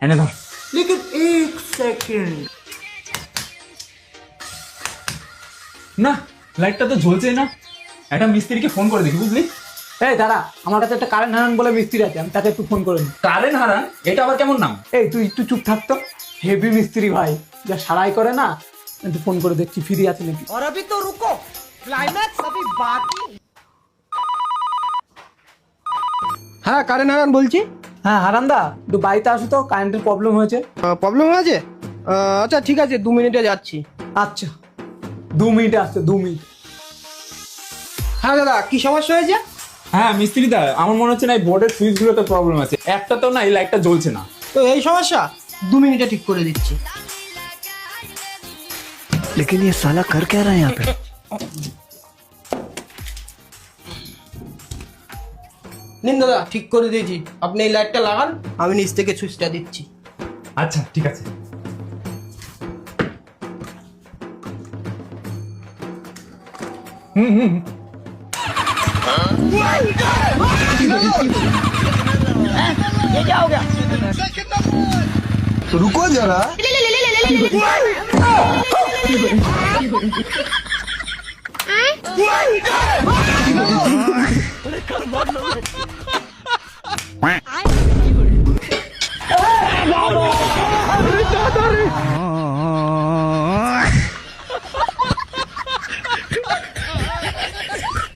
এনে ধর। लेकिन एक सेकंड না, লাইটটা তো জ্বলছেই না। একটা মিস্ত্রিকে ফোন করে দেখি, বুঝলি? এই দাঁড়া, আমার কাছে একটা কারেন্ট হারান বলে মিস্ত্রি আছে, আমি তাকে একটু ফোন করে নিই। কারেন্ট হারান? এটা আবার কেমন নাম? এই তুই একটু চুপ থাকতো, হেভি মিস্ত্রি ভাই, যা সারাই করে না। একটু ফোন করে দেখছি ফ্রি আছে নাকি। और अभी तो रुको, क्लाइमैक्स अभी बाकी। হ্যাঁ কারেন্ট হারান বলছি। হ্যাঁ হারান্দা, একটু বাড়িতে আসো তো, কারেন্টের প্রবলেম হয়েছে। প্রবলেম আছে? আচ্ছা ঠিক আছে, 2 মিনিটে যাচ্ছি। আচ্ছা 2 মিনিটে আসছে, 2 মিনিট। হ্যাঁ দাদা, কি সমস্যা হয়েছে? হ্যাঁ মিস্ত্রি দা, আমার মনে হচ্ছে না এই বোর্ডের সুইচগুলোতে প্রবলেম আছে। একটা তো না, এই লাইটটা জ্বলছে না। তো এই সমস্যা 2 মিনিটে ঠিক করে দিচ্ছি। लेकिन ये साला कर क्या रहा है यहाँ पे? নিন দাদা, ঠিক করে দিয়েছি। আপনি এই লাইটটা লাগান, আমি নিচ থেকে সুইচটা দিচ্ছি। আচ্ছা ঠিক আছে। হুম। रुको जरा।